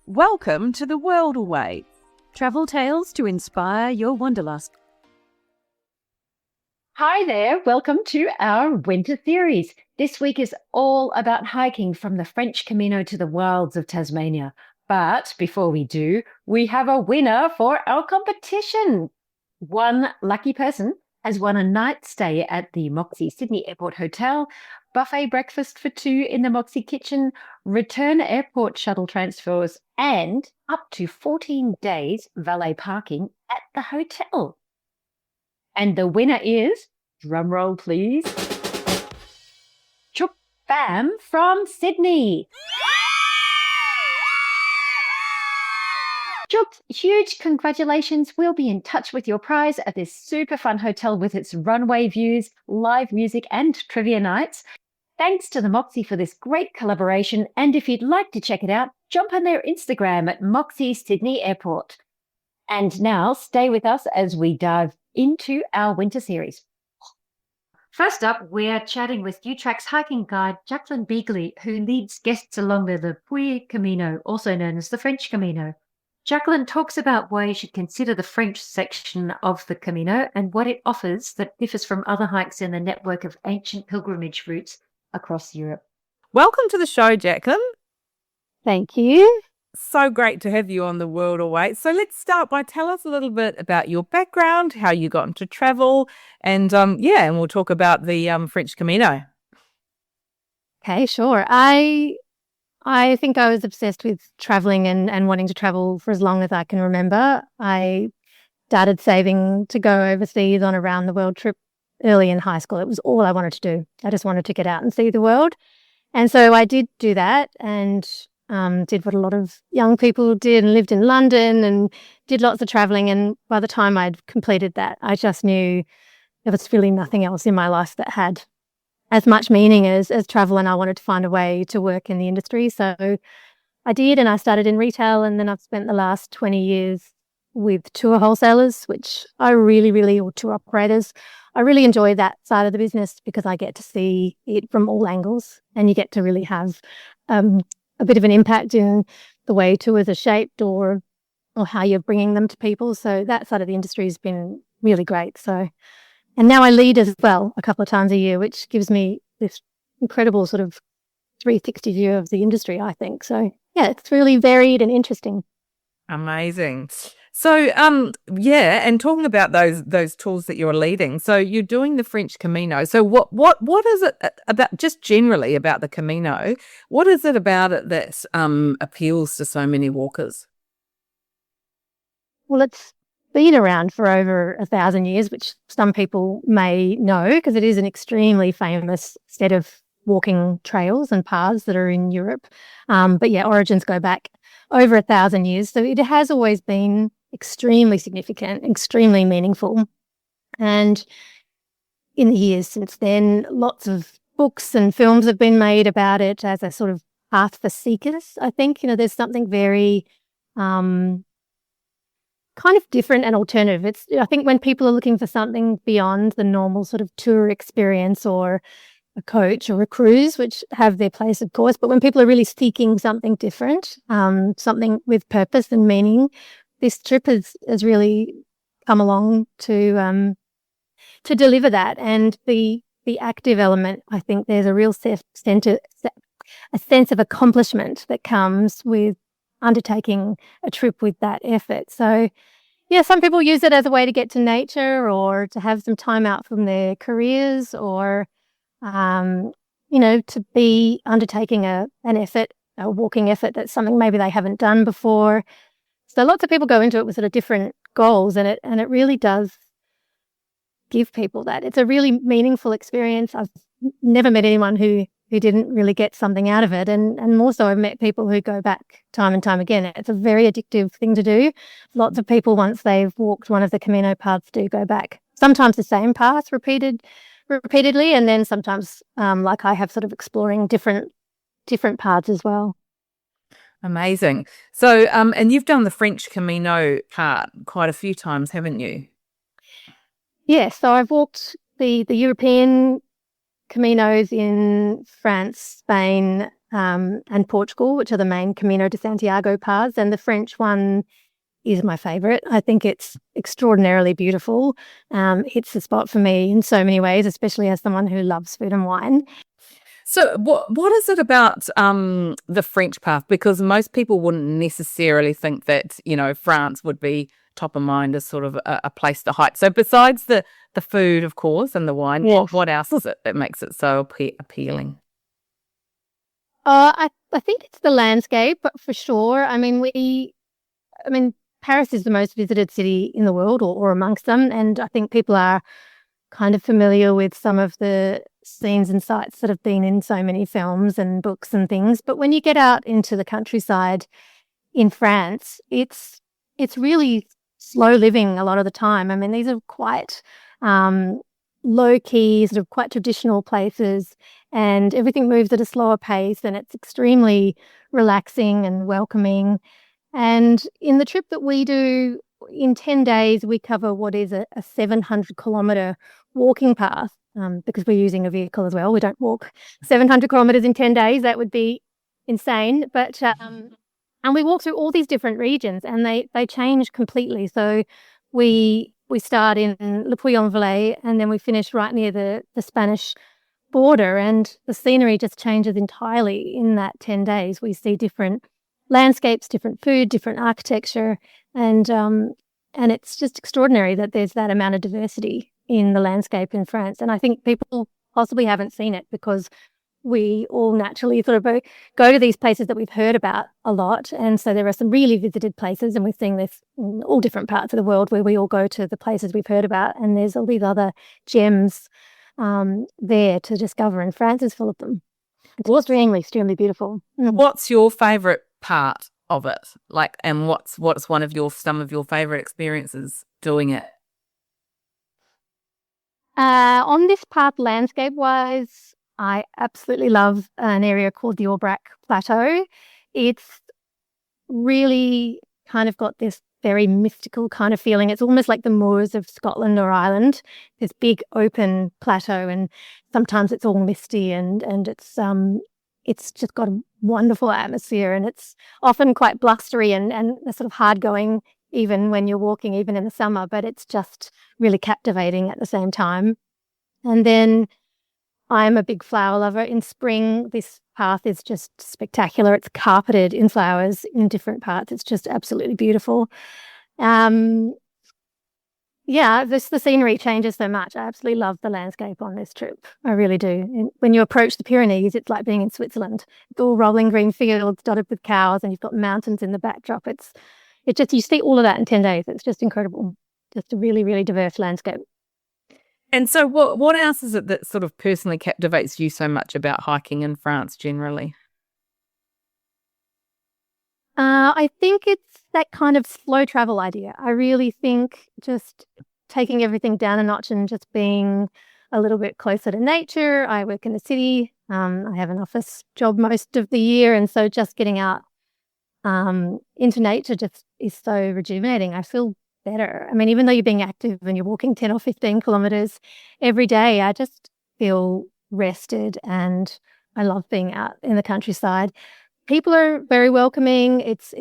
Welcome to the World Away. Travel tales to inspire your wanderlust. Hi there, welcome to our winter series. This week is all about hiking from the French Camino to the wilds of Tasmania. But before we do, we have a winner for our competition. One lucky person has won a night stay at the Moxie Sydney Airport Hotel, buffet breakfast for two in the Moxie kitchen, return airport shuttle transfers, and up to 14 days valet parking at the hotel. And the winner is, drumroll please, Chup Pham from Sydney. Chup, huge congratulations. We'll be in touch with your prize at this super fun hotel with its runway views, live music and trivia nights. Thanks to the Moxie for this great collaboration. And if you'd like to check it out, jump on their Instagram at Moxie Sydney Airport. And now stay with us as we dive into our winter series. First up, we're chatting with UTRAC's hiking guide, Jacqueline Beagley, who leads guests along the Le Puy Camino, also known as the French Camino. Jacqueline talks about why you should consider the French section of the Camino and what it offers that differs from other hikes in the network of ancient pilgrimage routes across Europe. Welcome to the show, Jacqueline. Thank you. So great to have you on the World Away. So let's start by tell us a little bit about your background, how you got into travel, and and we'll talk about the French Camino. Okay, sure. I think I was obsessed with traveling and wanting to travel for as long as I can remember. I started saving to go overseas on a round the world trip early in high school. It was all I wanted to do. I just wanted to get out and see the world. And so I did do that and did what a lot of young people did and lived in London and did lots of traveling. And by the time I'd completed that, I just knew there was really nothing else in my life that had as much meaning as travel, and I wanted to find a way to work in the industry. So I did, and I started in retail, and then I've spent the last 20 years with tour wholesalers, which or tour operators. I really enjoy that side of the business because I get to see it from all angles, and you get to really have a bit of an impact in the way tours are shaped or how you're bringing them to people. So that side of the industry has been really great. And now I lead as well a couple of times a year, which gives me this incredible sort of 360 view of the industry, I think. So, yeah, it's really varied and interesting. Amazing. So, and talking about those tours that you're leading, so you're doing the French Camino. So what is it about, just generally about the Camino, what is it about it that appeals to so many walkers? Well, it's been around for over 1,000 years, which some people may know because it is an extremely famous set of walking trails and paths that are in Europe. But yeah, origins go back over 1,000 years. So it has always been extremely significant, extremely meaningful. And in the years since then, lots of books and films have been made about it as a sort of path for seekers. I think, there's something very kind of different and alternative. I think when people are looking for something beyond the normal sort of tour experience or a coach or a cruise, which have their place, of course, but when people are really seeking something different, something with purpose and meaning, this trip has really come along to deliver that. And the active element, I think there's a real sense of accomplishment that comes with undertaking a trip with that effort. So, yeah, some people use it as a way to get to nature or to have some time out from their careers or, to be undertaking an effort, a walking effort that's something maybe they haven't done before. So lots of people go into it with sort of different goals, and it really does give people that. It's a really meaningful experience. I've never met anyone who didn't really get something out of it. And more so, I've met people who go back time and time again. It's a very addictive thing to do. Lots of people, once they've walked one of the Camino paths, do go back. Sometimes the same path repeatedly, and then sometimes, like I have, sort of exploring different paths as well. Amazing. So, and you've done the French Camino part quite a few times, haven't you? Yes. So I've walked the European Caminos in France, Spain, and Portugal, which are the main Camino de Santiago paths. And the French one is my favorite. I think it's extraordinarily beautiful. Hits the spot for me in so many ways, especially as someone who loves food and wine. So what is it about the French path? Because most people wouldn't necessarily think that, France would be top of mind as sort of a place to hike. So besides the food, of course, and the wine, what else is it that makes it so appealing? I think it's the landscape, for sure. Paris is the most visited city in the world, or amongst them, and I think people are kind of familiar with some of the scenes and sights that have been in so many films and books and things. But when you get out into the countryside in France, it's really slow living a lot of the time. I mean, these are quite low key, sort of quite traditional places, and everything moves at a slower pace, and it's extremely relaxing and welcoming. And in the trip that we do, in 10 days, we cover what is a 700-kilometre walking path, because we're using a vehicle as well. We don't walk 700 kilometres in 10 days. That would be insane. But and we walk through all these different regions, and they change completely. So we start in Le Puy-en-Velay, and then we finish right near the Spanish border, and the scenery just changes entirely in that 10 days. We see different landscapes, different food, different architecture, and it's just extraordinary that there's that amount of diversity in the landscape in France. And I think people possibly haven't seen it because we all naturally sort of go to these places that we've heard about a lot. And so there are some really visited places, and we're seeing this in all different parts of the world where we all go to the places we've heard about. And there's all these other gems there to discover, and France is full of them. It's extremely beautiful. What's your favourite part of it? And what's some of your favourite experiences doing it? On this path, landscape-wise, I absolutely love an area called the Aubrac Plateau. It's really kind of got this very mystical kind of feeling. It's almost like the moors of Scotland or Ireland, this big open plateau, and sometimes it's all misty and it's just got a wonderful atmosphere, and it's often quite blustery and sort of hard going even when you're walking, even in the summer, but it's just really captivating at the same time. And then I'm a big flower lover. In spring, this path is just spectacular. It's carpeted in flowers in different parts. It's just absolutely beautiful. The scenery changes so much. I absolutely love the landscape on this trip. I really do. And when you approach the Pyrenees, it's like being in Switzerland. It's all rolling green fields dotted with cows, and you've got mountains in the backdrop. You see all of that in 10 days. It's just incredible. Just a really, really diverse landscape. And so what else is it that sort of personally captivates you so much about hiking in France generally? I think it's that kind of slow travel idea. I really think just taking everything down a notch and just being a little bit closer to nature. I work in the city. I have an office job most of the year, and so just getting out into nature just is so rejuvenating. I feel better. I mean, even though you're being active and you're walking 10 or 15 kilometers every day, I just feel rested, and I love being out in the countryside. People are very welcoming. It's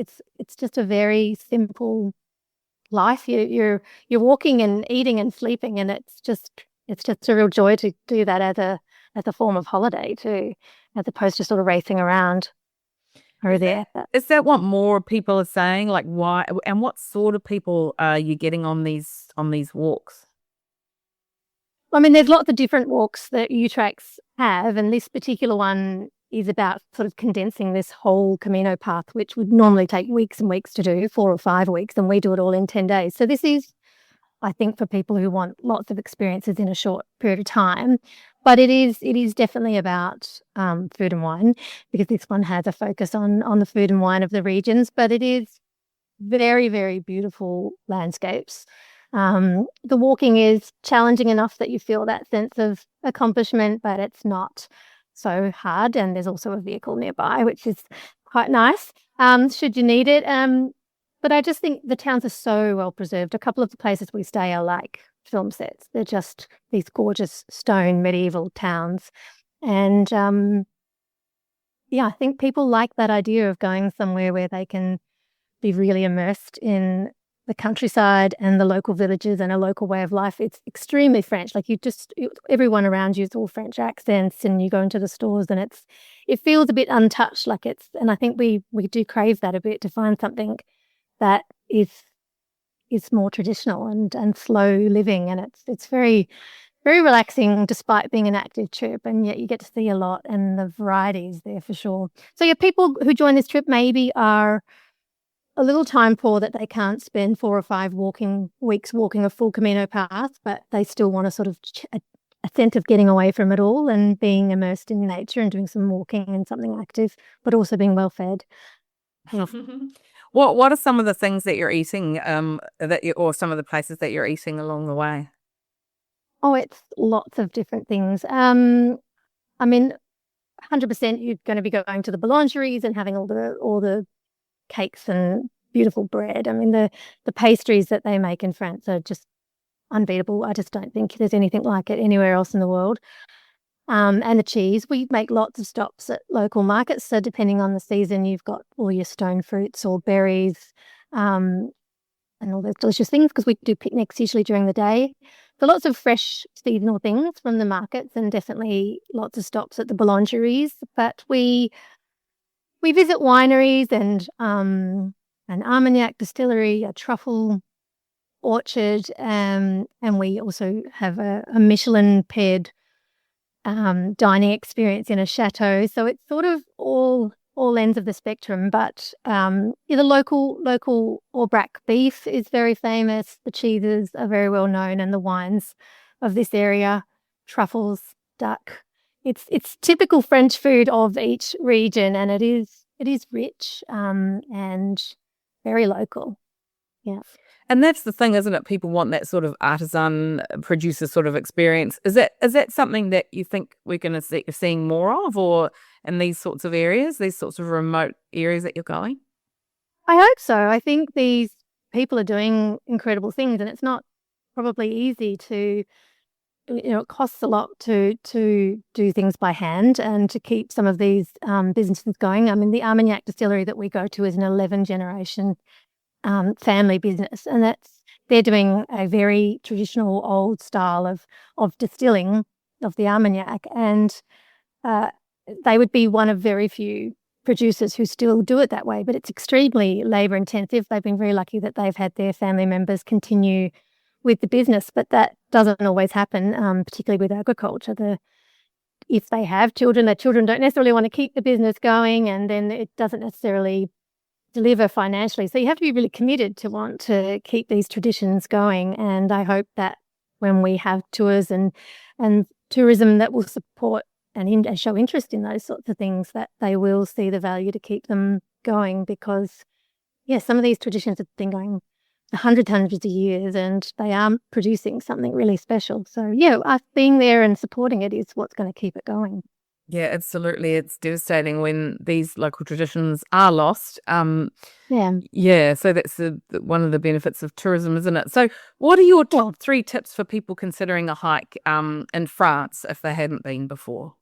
just a very simple life. You're walking and eating and sleeping, and it's just a real joy to do that as a form of holiday too, as opposed to sort of racing around. Is that what more people are saying? Like, why, and what sort of people are you getting on these walks? I mean, there's lots of different walks that UTRACs have, and this particular one is about sort of condensing this whole Camino path, which would normally take weeks and weeks to do, 4 or 5 weeks, and we do it all in 10 days. So this is, I think, for people who want lots of experiences in a short period of time. But it is definitely about food and wine, because this one has a focus on the food and wine of the regions. But it is very, very beautiful landscapes. The walking is challenging enough that you feel that sense of accomplishment, but it's not so hard. And there's also a vehicle nearby, which is quite nice, should you need it. But I just think the towns are so well preserved. A couple of the places we stay are like film sets. They're just these gorgeous stone medieval towns. And I think people like that idea of going somewhere where they can be really immersed in the countryside and the local villages and a local way of life. It's extremely French. Like everyone around you is all French accents, and you go into the stores and it feels a bit untouched. And I think we do crave that a bit, to find something that is more traditional and slow living, and it's very, very relaxing despite being an active trip, and yet you get to see a lot, and the variety is there for sure. So yeah, people who join this trip maybe are a little time poor, that they can't spend 4 or 5 weeks walking a full Camino path, but they still want a sort of a sense of getting away from it all and being immersed in nature and doing some walking and something active, but also being well fed. What are some of the things that you're eating, or some of the places that you're eating along the way? Oh, it's lots of different things. I mean, 100% you're going to be going to the boulangeries and having all the cakes and beautiful bread. I mean, the pastries that they make in France are just unbeatable. I just don't think there's anything like it anywhere else in the world. And the cheese, we make lots of stops at local markets. So depending on the season, you've got all your stone fruits or berries, and all those delicious things, because we do picnics usually during the day. So lots of fresh seasonal things from the markets, and definitely lots of stops at the boulangeries. But we visit wineries and an Armagnac distillery, a truffle orchard, and we also have a Michelin paired dining experience in a chateau. So it's sort of all ends of the spectrum. But the local Aubrac beef is very famous. The cheeses are very well known, and the wines of this area, truffles, duck. It's typical French food of each region, and it is rich and very local. Yeah. And that's the thing, isn't it? People want that sort of artisan producer sort of experience. Is that something that you think we're going to seeing more of, or in these sorts of areas, these sorts of remote areas that you're going? I hope so. I think these people are doing incredible things, and it's not probably easy to, it costs a lot to do things by hand and to keep some of these businesses going. I mean, the Armagnac distillery that we go to is an 11-generation family business, and they're doing a very traditional old style of distilling of the Armagnac, and they would be one of very few producers who still do it that way, but it's extremely labor intensive. They've been very lucky that they've had their family members continue with the business, but that doesn't always happen, particularly with agriculture. If they have children, their children don't necessarily want to keep the business going, and then it doesn't necessarily deliver financially. So you have to be really committed to want to keep these traditions going. And I hope that when we have tours and tourism that will support and show interest in those sorts of things, that they will see the value to keep them going, because some of these traditions have been going hundreds of years, and they are producing something really special. So us being there and supporting it is what's going to keep it going. Yeah, absolutely. It's devastating when these local traditions are lost. Yeah. So that's one of the benefits of tourism, isn't it? So what are your top 3 tips for people considering a hike in France if they hadn't been before?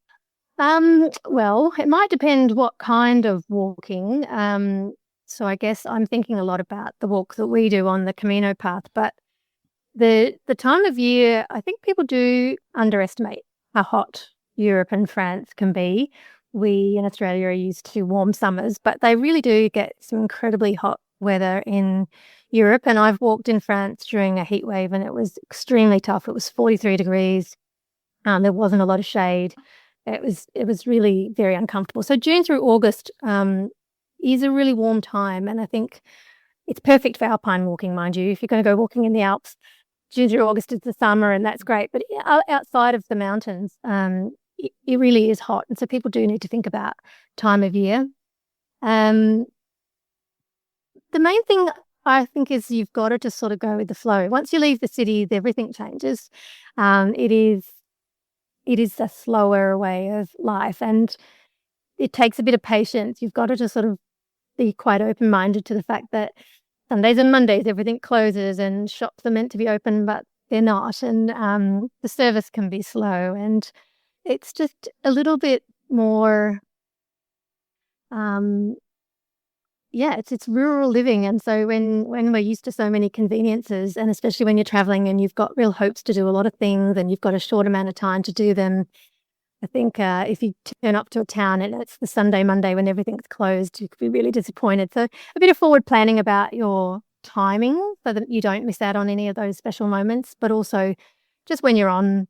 Well, it might depend what kind of walking. So I guess I'm thinking a lot about the walk that we do on the Camino path, but the time of year, I think people do underestimate how hot Europe and France can be. We in Australia are used to warm summers, but they really do get some incredibly hot weather in Europe. And I've walked in France during a heat wave, and it was extremely tough. It was 43 degrees. There wasn't a lot of shade. It was really very uncomfortable. So June through August is a really warm time, and I think it's perfect for alpine walking, mind you. If you're going to go walking in the Alps, June through August is the summer, and that's great. But outside of the mountains, it really is hot, and so people do need to think about time of year. The main thing I think is you've got to just sort of go with the flow. Once you leave the cities, everything changes. It is a slower way of life, and it takes a bit of patience. You've got to just sort of be quite open-minded to the fact that Sundays and Mondays everything closes, and shops are meant to be open, but they're not, and the service can be slow, and it's just a little bit more yeah, it's rural living. And so when we're used to so many conveniences, and especially when you're traveling and you've got real hopes to do a lot of things and you've got a short amount of time to do them, I think if you turn up to a town and it's the Sunday, Monday when everything's closed, you could be really disappointed. So a bit of forward planning about your timing so that you don't miss out on any of those special moments, but also just when you're on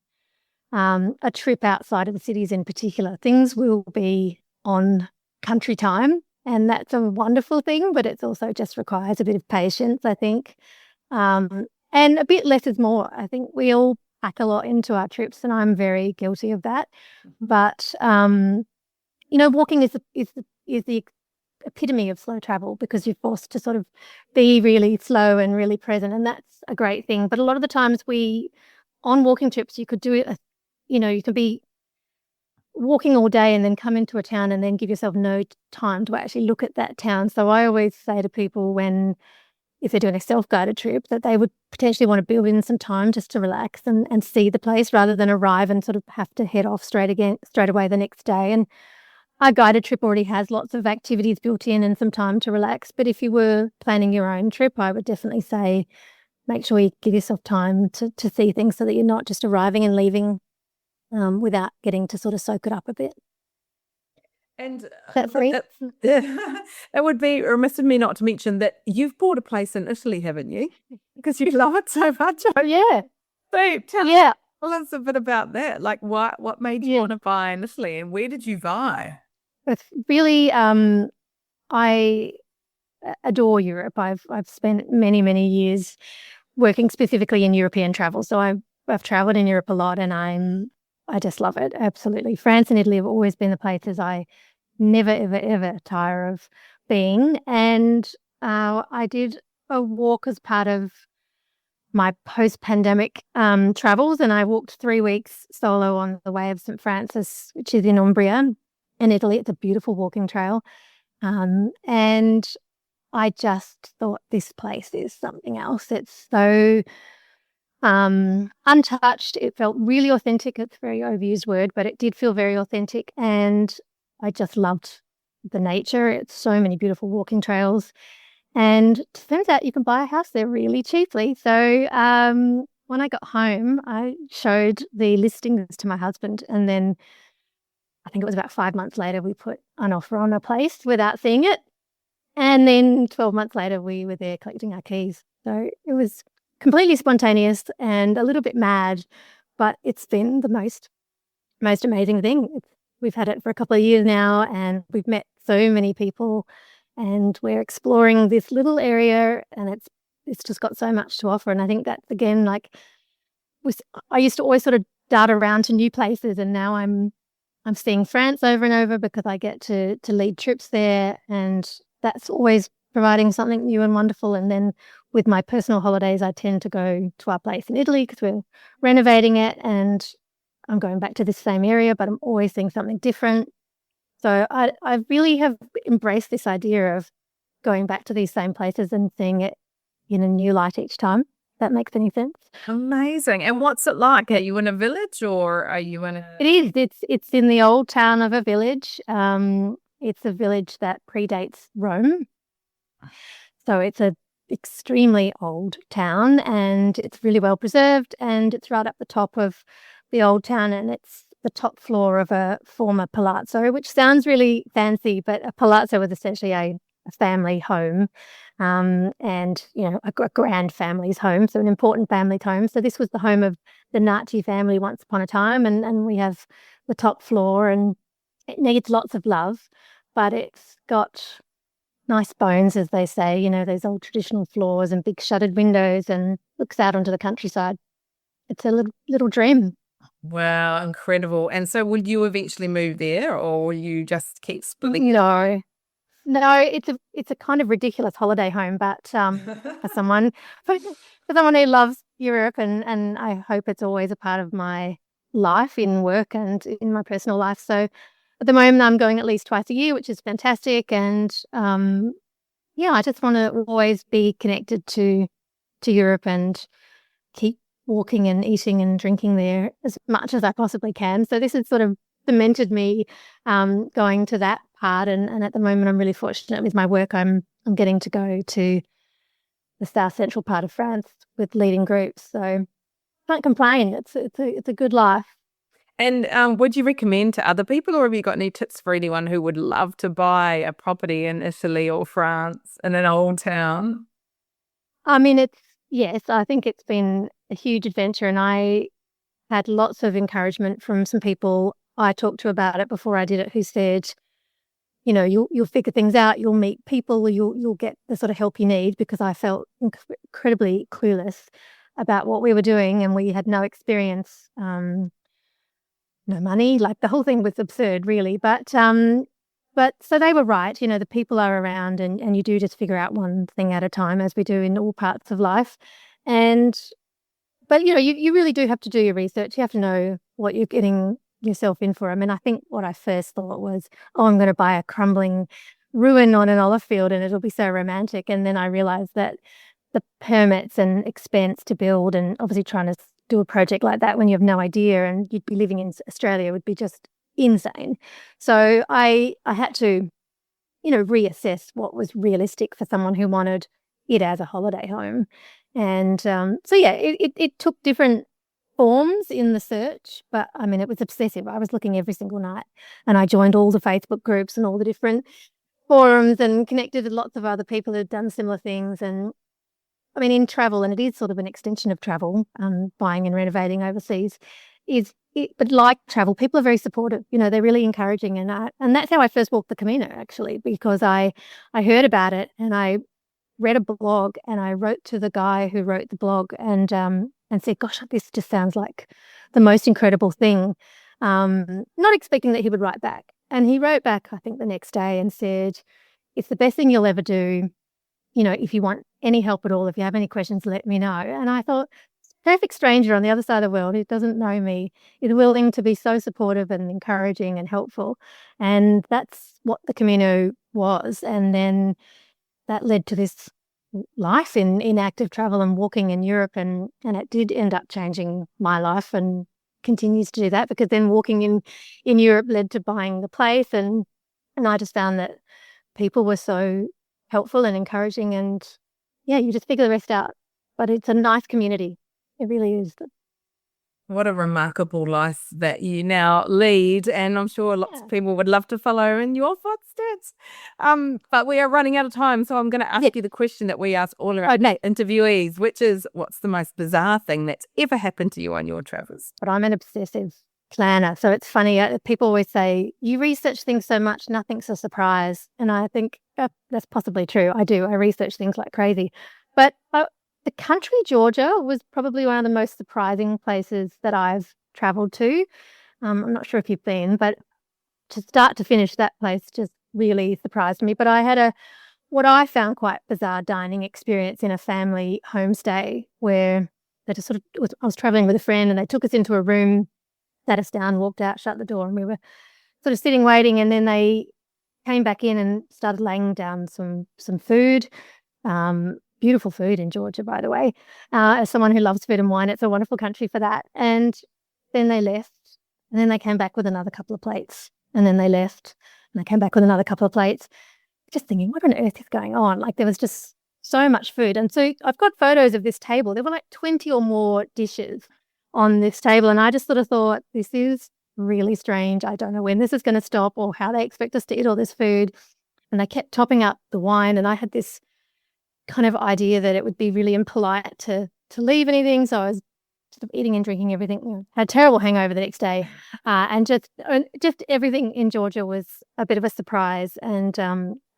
a trip outside of the cities in particular, things will be on country time. And that's a wonderful thing, but it also just requires a bit of patience, I think. And a bit less is more. I think we all pack a lot into our trips, and I'm very guilty of that. But walking is the epitome of slow travel because you're forced to sort of be really slow and really present, and that's a great thing. But a lot of the times on walking trips, you could do it, you could be walking all day and then come into a town and then give yourself no time to actually look at that town. So I always say to people if they're doing a self-guided trip, that they would potentially want to build in some time just to relax and see the place rather than arrive and sort of have to head off straight away the next day. And our guided trip already has lots of activities built in and some time to relax. But if you were planning your own trip, I would definitely say make sure you give yourself time to see things so that you're not just arriving and leaving without getting to sort of soak it up a bit. And That's free. It would be remiss of me not to mention that you've bought a place in Italy, haven't you? Because you love it so much. Oh, yeah. So tell us a bit about that. Like, what made you want to buy in Italy, and where did you buy? It's really, I adore Europe. I've spent many, many years working specifically in European travel. So I've traveled in Europe a lot, and I just love it. Absolutely. France and Italy have always been the places I never, ever, ever tire of being. And I did a walk as part of my post-pandemic travels, and I walked 3 weeks solo on the Way of St. Francis, which is in Umbria in Italy. It's a beautiful walking trail. And I just thought this place is something else. It's so untouched. It felt really authentic. It's a very overused word, but it did feel very authentic. And I just loved the nature. It's so many beautiful walking trails. And it turns out you can buy a house there really cheaply. So when I got home, I showed the listings to my husband. And then I think it was about 5 months later, we put an offer on a place without seeing it. And then 12 months later, we were there collecting our keys. So it was completely spontaneous and a little bit mad, but it's been the most amazing thing. We've had it for a couple of years now, and we've met so many people, and we're exploring this little area, and it's just got so much to offer. And I think that's, again, I used to always sort of dart around to new places, and now I'm seeing France over and over because I get to lead trips there, and that's always providing something new and wonderful. And then with my personal holidays, I tend to go to our place in Italy because we're renovating it, and I'm going back to this same area, but I'm always seeing something different. So I really have embraced this idea of going back to these same places and seeing it in a new light each time. If that makes any sense. Amazing. And what's it like? Are you in a village or are you in a... It is. It's in the old town of a village. It's a village that predates Rome. So it's a extremely old town, and it's really well preserved, and it's right up the top of the old town, and it's the top floor of a former palazzo, which sounds really fancy, but a palazzo was essentially a family home, and a grand family's home, so an important family's home. So this was the home of the Nazi family once upon a time, and we have the top floor, and it needs lots of love, but it's got nice bones, as they say, those old traditional floors and big shuttered windows, and looks out onto the countryside. It's a little dream. Wow, incredible. And so will you eventually move there, or will you just keep splitting? No, it's a kind of ridiculous holiday home, but for someone who loves Europe, and I hope it's always a part of my life in work and in my personal life. So at the moment, I'm going at least twice a year, which is fantastic. And I just want to always be connected to Europe and keep walking and eating and drinking there as much as I possibly can. So this has sort of cemented me going to that hard. And at the moment, I'm really fortunate with my work. I'm getting to go to the south central part of France with leading groups. So can't complain. It's a good life. And would you recommend to other people, or have you got any tips for anyone who would love to buy a property in Italy or France in an old town? I mean, yes, I think it's been a huge adventure, and I had lots of encouragement from some people I talked to about it before I did it, who said, you know, you'll figure things out, you'll meet people, you'll get the sort of help you need, because I felt incredibly clueless about what we were doing, and we had no experience, no money. Like, the whole thing was absurd, really. But so they were right. You know, the people are around, and you do just figure out one thing at a time, as we do in all parts of life. But you know, you really do have to do your research. You have to know what you're getting yourself in for. I mean, I think what I first thought was, oh, I'm going to buy a crumbling ruin on an olive field and it'll be so romantic. And then I realized that the permits and expense to build, and obviously trying to do a project like that when you have no idea and you'd be living in Australia, would be just insane. So I had to, you know, reassess what was realistic for someone who wanted it as a holiday home. And so yeah, it took different forms in the search, but I mean, it was obsessive. I was looking every single night, and I joined all the Facebook groups and all the different forums and connected with lots of other people who'd done similar things. And I mean, in travel, and it is sort of an extension of travel, buying and renovating overseas, but like travel, people are very supportive. You know, they're really encouraging, and that's how I first walked the Camino, actually, because I heard about it and I read a blog, and I wrote to the guy who wrote the blog and said, gosh, this just sounds like the most incredible thing. Not expecting that he would write back. And he wrote back, I think, the next day and said, it's the best thing you'll ever do. You know, if you want any help at all, if you have any questions, let me know. And I thought, perfect stranger on the other side of the world who doesn't know me is willing to be so supportive and encouraging and helpful. And that's what the Camino was. And then that led to this life in active travel and walking in Europe, and it did end up changing my life and continues to do that, because then walking in Europe led to buying the place, and I just found that people were so helpful and encouraging, and yeah, you just figure the rest out. But it's a nice community. It really is. What a remarkable life that you now lead, and I'm sure lots of people would love to follow in your footsteps. But we are running out of time, so I'm going to ask you the question that we ask all our interviewees, which is, what's the most bizarre thing that's ever happened to you on your travels? But I'm an obsessive planner, so it's funny. People always say, you research things so much, nothing's a surprise. And I think that's possibly true. I do. I research things like crazy. But the country Georgia was probably one of the most surprising places that I've traveled to. I'm not sure if you've been, but to start to finish, that place just really surprised me. But I had what I found quite bizarre dining experience in a family homestay, where they just I was traveling with a friend, and they took us into a room, sat us down, walked out, shut the door, and we were sort of sitting waiting. And then they came back in and started laying down some food. Beautiful food in Georgia, by the way. As someone who loves food and wine, it's a wonderful country for that. And then they left, and then they came back with another couple of plates, and then they left, and they came back with another couple of plates. Just thinking, what on earth is going on? Like, there was just so much food. And so I've got photos of this table. There were like 20 or more dishes on this table, and I just sort of thought, this is really strange. I don't know when this is going to stop, or how they expect us to eat all this food. And they kept topping up the wine, and I had this kind of idea that it would be really impolite to leave anything, so I was sort of eating and drinking everything. You know, had a terrible hangover the next day, and just everything in Georgia was a bit of a surprise. And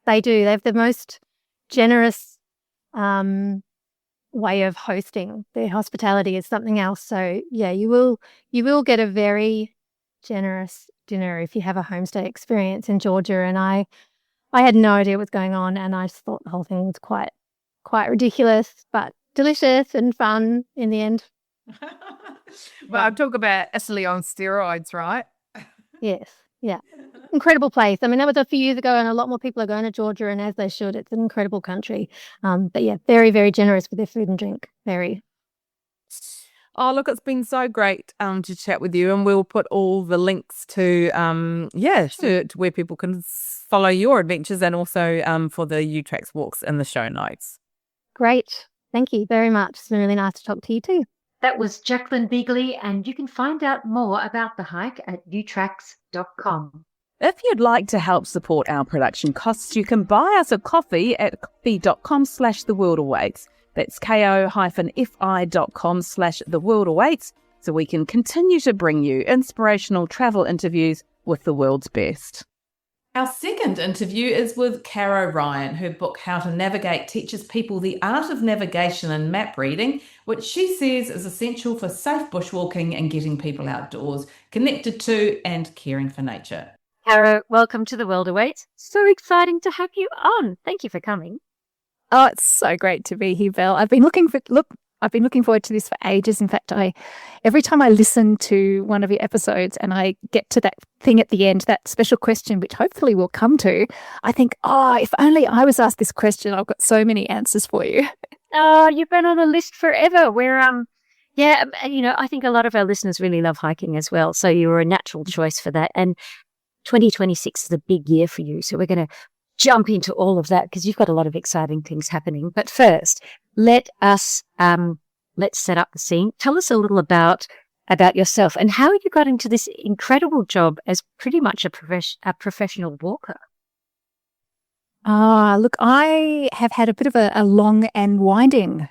they have the most generous way of hosting. Their hospitality is something else. So yeah, you will get a very generous dinner if you have a homestay experience in Georgia. And I had no idea what was going on, and I just thought the whole thing was quite ridiculous, but delicious and fun in the end. Well, I'll talk about Italy on steroids, right? Yes. Yeah. Incredible place. I mean, that was a few years ago, and a lot more people are going to Georgia, and as they should. It's an incredible country. But yeah, very, very generous with their food and drink. Very. Oh, look, it's been so great to chat with you, and we'll put all the links to to where people can follow your adventures, and also for the UTRAX walks in the show notes. Great. Thank you very much. It's been really nice to talk to you too. That was Jacqueline Beagley, and you can find out more about the hike at utrax.com. If you'd like to help support our production costs, you can buy us a coffee at coffee.com/theworldawaits. That's ko-fi.com/theworldawaits, so we can continue to bring you inspirational travel interviews with the world's best. Our second interview is with Caro Ryan. Her book, How to Navigate, teaches people the art of navigation and map reading, which she says is essential for safe bushwalking and getting people outdoors, connected to and caring for nature. Caro, welcome to The World Awaits. So exciting to have you on. Thank you for coming. Oh, it's so great to be here, Belle. I've been looking forward to this for ages. In fact, every time I listen to one of your episodes and I get to that thing at the end, that special question, which hopefully we'll come to, I think, if only I was asked this question, I've got so many answers for you. Oh, you've been on the list forever. I think a lot of our listeners really love hiking as well. So you were a natural choice for that. And 2026 is a big year for you. So we're going to jump into all of that because you've got a lot of exciting things happening. But first, let's set up the scene. Tell us a little about yourself and how you got into this incredible job as pretty much a professional walker. Look, I have had a bit of a long and winding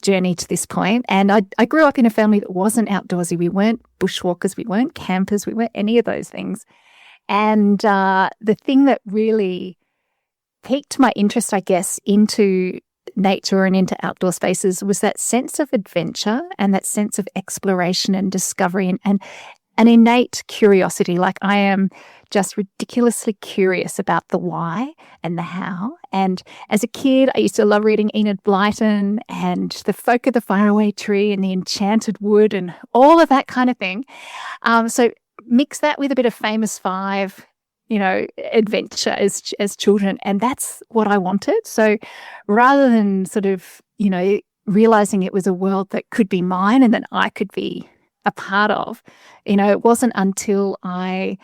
journey to this point, and I grew up in a family that wasn't outdoorsy. We weren't bushwalkers, we weren't campers, we weren't any of those things. And the thing that really piqued my interest, I guess, into nature and into outdoor spaces was that sense of adventure and that sense of exploration and discovery and an innate curiosity. Like, I am just ridiculously curious about the why and the how. And as a kid, I used to love reading Enid Blyton and The Folk of the Faraway Tree and The Enchanted Wood and all of that kind of thing. So mix that with a bit of Famous Five, adventure as children. And that's what I wanted. So rather than sort of, realizing it was a world that could be mine and that I could be a part of, it wasn't until I,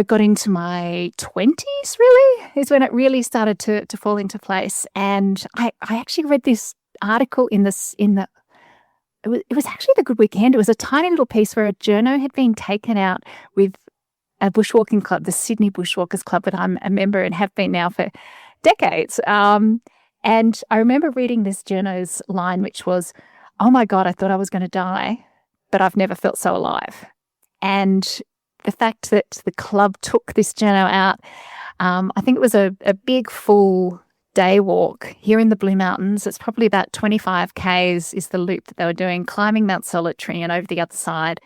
got into my 20s really is when it really started to fall into place. And I actually read this article it was actually the Good Weekend. It was a tiny little piece where a journo had been taken out with a bushwalking club, the Sydney Bushwalkers Club, that I'm a member and have been now for decades. And I remember reading this journo's line, which was, "Oh my God, I thought I was going to die, but I've never felt so alive." And the fact that the club took this journo out, I think it was a big full day walk here in the Blue Mountains. It's probably about 25 Ks is the loop that they were doing, climbing Mount Solitary and over the other side.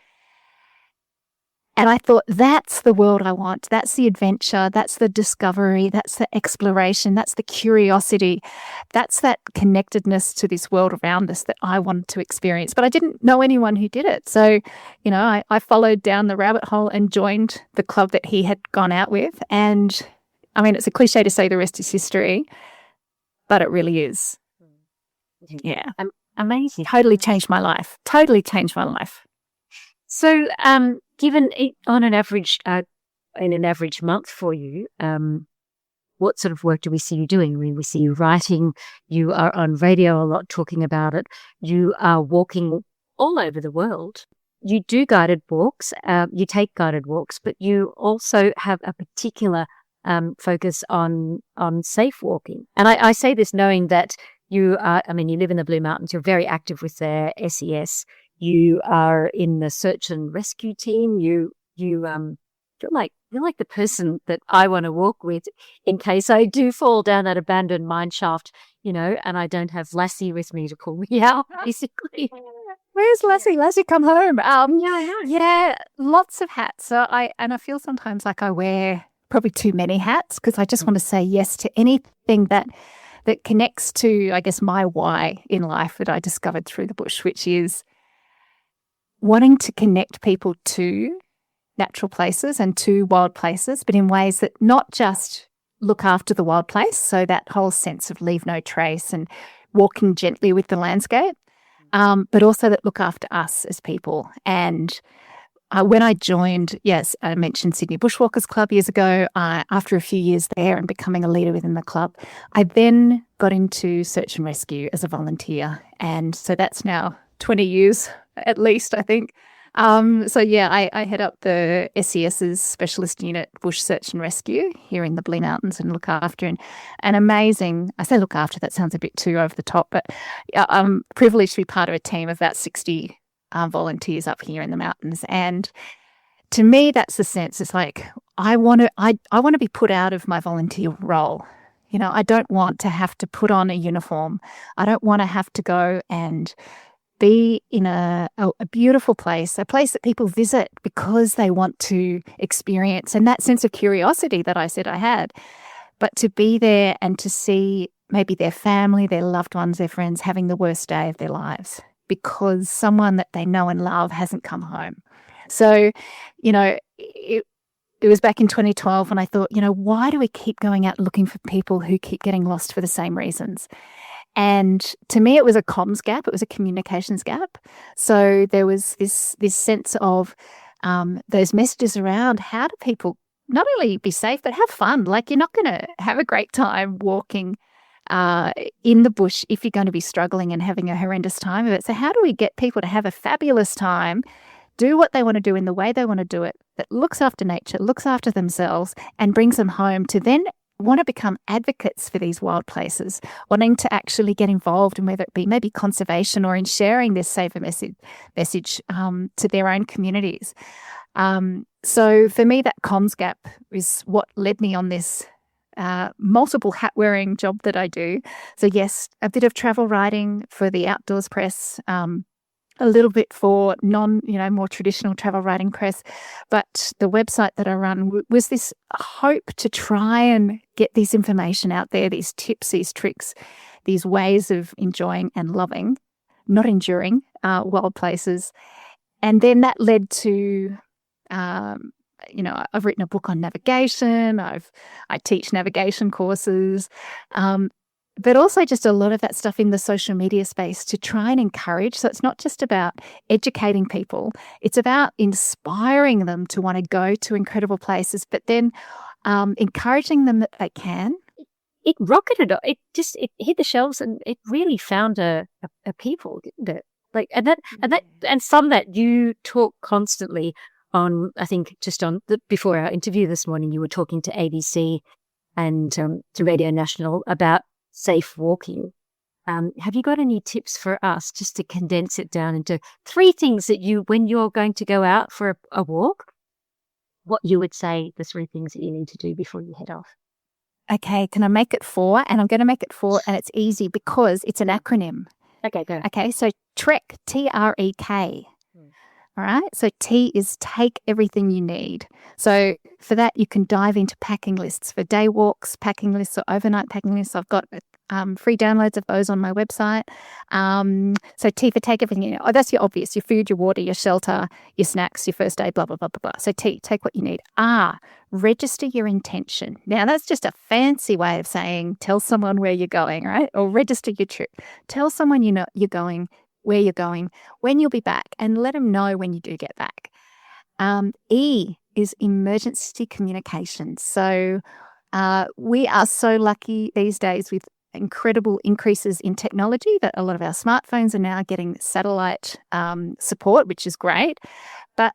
And I thought, that's the world I want. That's the adventure. That's the discovery. That's the exploration. That's the curiosity. That's that connectedness to this world around us that I wanted to experience. But I didn't know anyone who did it. So, I followed down the rabbit hole and joined the club that he had gone out with. And I mean, it's a cliche to say the rest is history, but it really is. Yeah. Amazing. Totally changed my life. So, given on an average, in an average month for you, what sort of work do we see you doing? I mean, we see you writing, you are on radio a lot talking about it, you are walking all over the world. You do guided walks, you take guided walks, but you also have a particular focus on safe walking. And I say this knowing that you live in the Blue Mountains, you're very active with their SES. You are in the search and rescue team. You're like the person that I want to walk with in case I do fall down that abandoned mine shaft, and I don't have Lassie with me to pull me out, basically. Where's Lassie? Lassie, come home. Yeah. Lots of hats. So I feel sometimes like I wear probably too many hats because I just want to say yes to anything that connects to, I guess, my why in life that I discovered through the bush, which is wanting to connect people to natural places and to wild places, but in ways that not just look after the wild place, so that whole sense of leave no trace and walking gently with the landscape, but also that look after us as people. And when I joined, yes, I mentioned Sydney Bushwalkers Club years ago. After a few years there and becoming a leader within the club, I then got into search and rescue as a volunteer. And so that's now 20 years at least, I think. I head up the SES's specialist unit, Bush Search and Rescue, here in the Blue Mountains, and look after an amazing, I say look after, that sounds a bit too over the top, but I'm privileged to be part of a team of about 60 volunteers up here in the mountains. And to me, that's the sense. It's like, I want to be put out of my volunteer role. You know, I don't want to have to put on a uniform. I don't want to have to go and be in a beautiful place, a place that people visit because they want to experience, and that sense of curiosity that I said I had. But to be there and to see maybe their family, their loved ones, their friends having the worst day of their lives because someone that they know and love hasn't come home. So, you know, it was back in 2012 when I thought, you know, why do we keep going out looking for people who keep getting lost for the same reasons? And to me, it was a comms gap. It was a communications gap. So there was this sense of those messages around how do people not only be safe, but have fun. Like, you're not going to have a great time walking in the bush if you're going to be struggling and having a horrendous time of it. So how do we get people to have a fabulous time, do what they want to do in the way they want to do it, that looks after nature, looks after themselves, and brings them home to then want to become advocates for these wild places, wanting to actually get involved in whether it be maybe conservation or in sharing this safer message to their own communities. So for me, that comms gap is what led me on this multiple hat-wearing job that I do. So yes, a bit of travel writing for the outdoors press, a little bit for more traditional travel writing press. But the website that I run was this hope to try and get this information out there, these tips, these tricks, these ways of enjoying and loving, not enduring, wild places. And then that led to, I've written a book on navigation. I teach navigation courses. But also just a lot of that stuff in the social media space to try and encourage. So it's not just about educating people. It's about inspiring them to want to go to incredible places, but then encouraging them that they can. It rocketed. It hit the shelves, and it really found a people, didn't it? And from that you talk constantly on. I think just on before our interview this morning, you were talking to ABC and to Radio National about safe walking. Have you got any tips for us just to condense it down into 3 things that when you're going to go out for a walk, what you would say the 3 things that you need to do before you head off? Okay, can I make it 4? And I'm going to make it 4, and it's easy because it's an acronym. Okay, go. Okay, so TREK, TREK. All right, so T is take everything you need. So for that, you can dive into packing lists for day walks, packing lists or overnight packing lists. I've got free downloads of those on my website. So T for take everything you need. Oh, that's your obvious, your food, your water, your shelter, your snacks, your first aid, blah, blah, blah, blah, blah. So T, take what you need. R, register your intention. Now, that's just a fancy way of saying tell someone where you're going, right? Or register your trip. Tell someone you know you're going, where you're going, when you'll be back, and let them know when you do get back. E is emergency communication. So we are so lucky these days with incredible increases in technology that a lot of our smartphones are now getting satellite support, which is great. But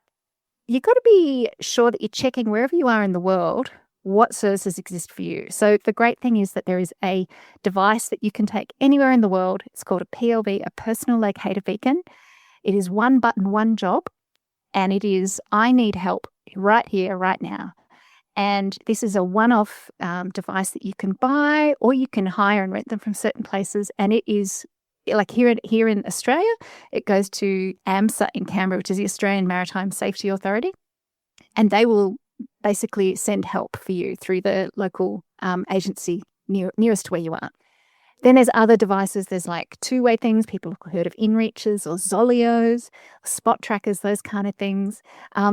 you've got to be sure that you're checking wherever you are in the world what services exist for you. So the great thing is that there is a device that you can take anywhere in the world. It's called a PLB, a personal locator beacon. It is one button, one job, and it is I need help right here, right now. And this is a one-off device that you can buy or you can hire and rent them from certain places. And it is like here in Australia, it goes to AMSA in Canberra, which is the Australian Maritime Safety Authority, and they will basically send help for you through the local agency nearest to where you are. Then there's other devices. There's like two-way things. People have heard of InReaches or Zolios, spot trackers, those kind of things.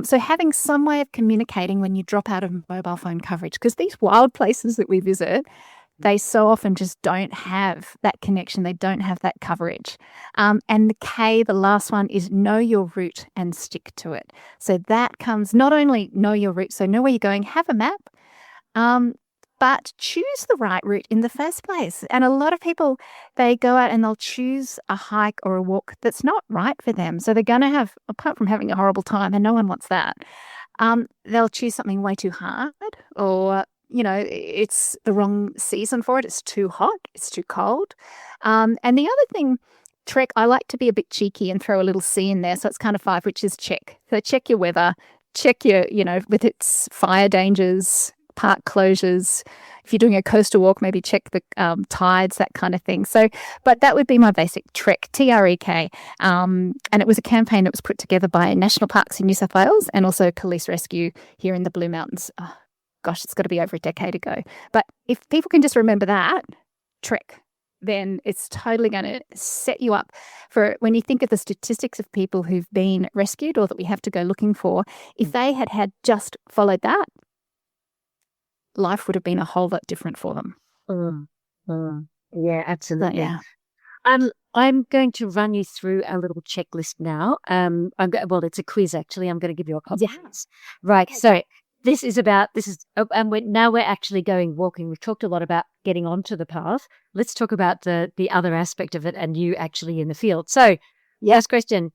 So having some way of communicating when you drop out of mobile phone coverage, because these wild places that we visit, They so often just don't have that connection. They don't have that coverage. And the K, the last one, is know your route and stick to it. So that comes not only know your route, so know where you're going, have a map, but choose the right route in the first place. And a lot of people, they go out and they'll choose a hike or a walk that's not right for them. So they're going to have, apart from having a horrible time, and no one wants that, they'll choose something way too hard, or it's the wrong season for it. It's too hot. It's too cold. And the other thing, trek, I like to be a bit cheeky and throw a little C in there. So it's kind of 5, which is check. So check your weather, check your, with its fire dangers, park closures. If you're doing a coastal walk, maybe check the tides, that kind of thing. So, but that would be my basic trek, TREK. And it was a campaign that was put together by National Parks in New South Wales and also Police Rescue here in the Blue Mountains. Oh, gosh, it's got to be over a decade ago. But if people can just remember that, trek, then it's totally going to set you up for when you think of the statistics of people who've been rescued or that we have to go looking for. If they had just followed that, life would have been a whole lot different for them. Yeah, absolutely. Yeah. I'm going to run you through a little checklist now. Well, it's a quiz actually. I'm going to give you a couple. Yes. Right. So we're actually going walking. We've talked a lot about getting onto the path. Let's talk about the other aspect of it and you actually in the field. So, first question,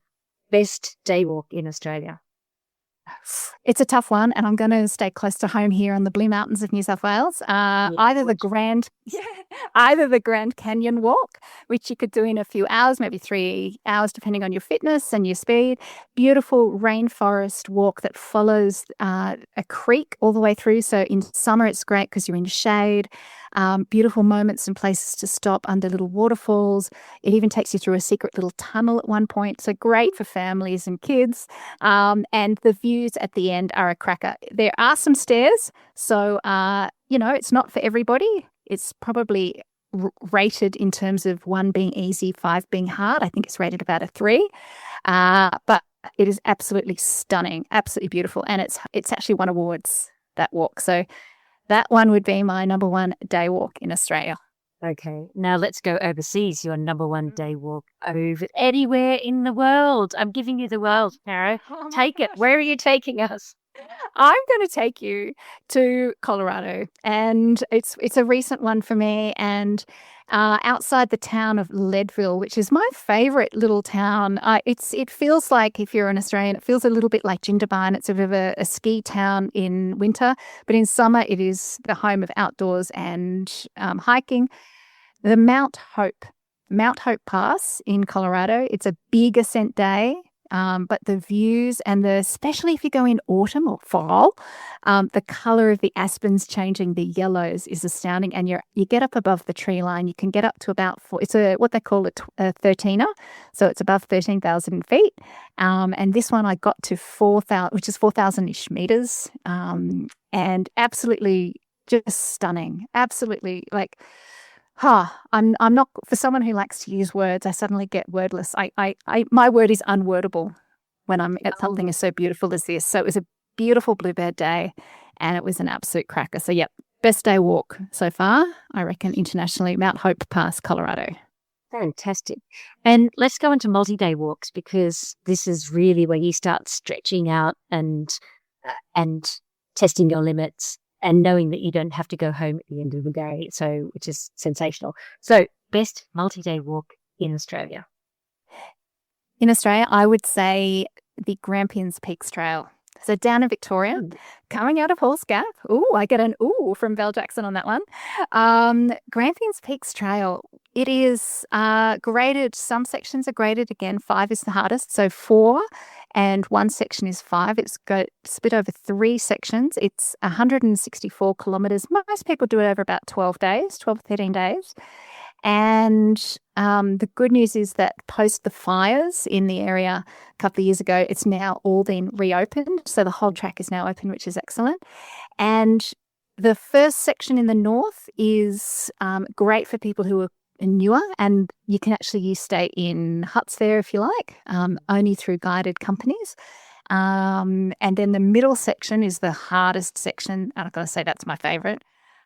best day walk in Australia? It's a tough one, and I'm going to stay close to home here on the Blue Mountains of New South Wales. Either the Grand Canyon walk, which you could do in a few hours, maybe 3 hours, depending on your fitness and your speed. Beautiful rainforest walk that follows a creek all the way through. So in summer, it's great because you're in shade. Beautiful moments and places to stop under little waterfalls. It even takes you through a secret little tunnel at one point. So great for families and kids. And the views at the end are a cracker. There are some stairs. So, it's not for everybody. It's probably rated in terms of 1 being easy, 5 being hard. I think it's rated about a 3. But it is absolutely stunning, absolutely beautiful. And it's actually won awards, that walk. So that one would be my number 1 day walk in Australia. Okay, now let's go overseas. Your number 1 day walk over anywhere in the world. I'm giving you the world, Caro. Take it. Where are you taking us? I'm going to take you to Colorado, and it's a recent one for me. And outside the town of Leadville, which is my favourite little town, it feels like, if you're an Australian, it feels a little bit like Jindabyne. It's a bit of a ski town in winter, but in summer it is the home of outdoors and hiking. The Mount Hope Pass in Colorado. It's a big ascent day. But the views and especially if you go in autumn or fall, the colour of the aspens changing, the yellows is astounding. And you get up above the tree line. You can get up to about it's what they call a 13er. So it's above 13,000 feet. And this one I got to 4,000, which is 4,000-ish meters. And absolutely just stunning. Absolutely I'm not, for someone who likes to use words, I suddenly get wordless. My word is unwordable when I'm at something as so beautiful as this. So it was a beautiful bluebird day and it was an absolute cracker. So best day walk so far, I reckon, internationally, Mount Hope Pass, Colorado. Fantastic. And let's go into multi-day walks, because this is really where you start stretching out and testing your limits. And knowing that you don't have to go home at the end of the day, which is sensational. So, best multi-day walk in Australia? In Australia, I would say the Grampians Peaks Trail. So down in Victoria, coming out of Halls Gap. Ooh, I get an ooh from Belle Jackson on that one. Grampians Peaks Trail. It is graded. Some sections are graded. Again, 5 is the hardest. So 4 and 1 section is 5. It's split over 3 sections. It's 164 kilometres. Most people do it over about 12 or 13 days. And the good news is that post the fires in the area a couple of years ago, it's now all been reopened. So the whole track is now open, which is excellent. And the first section in the north is great for people who are newer, and you can actually stay in huts there if you like, only through guided companies. And then the middle section is the hardest section. And I've got to say that's my favourite.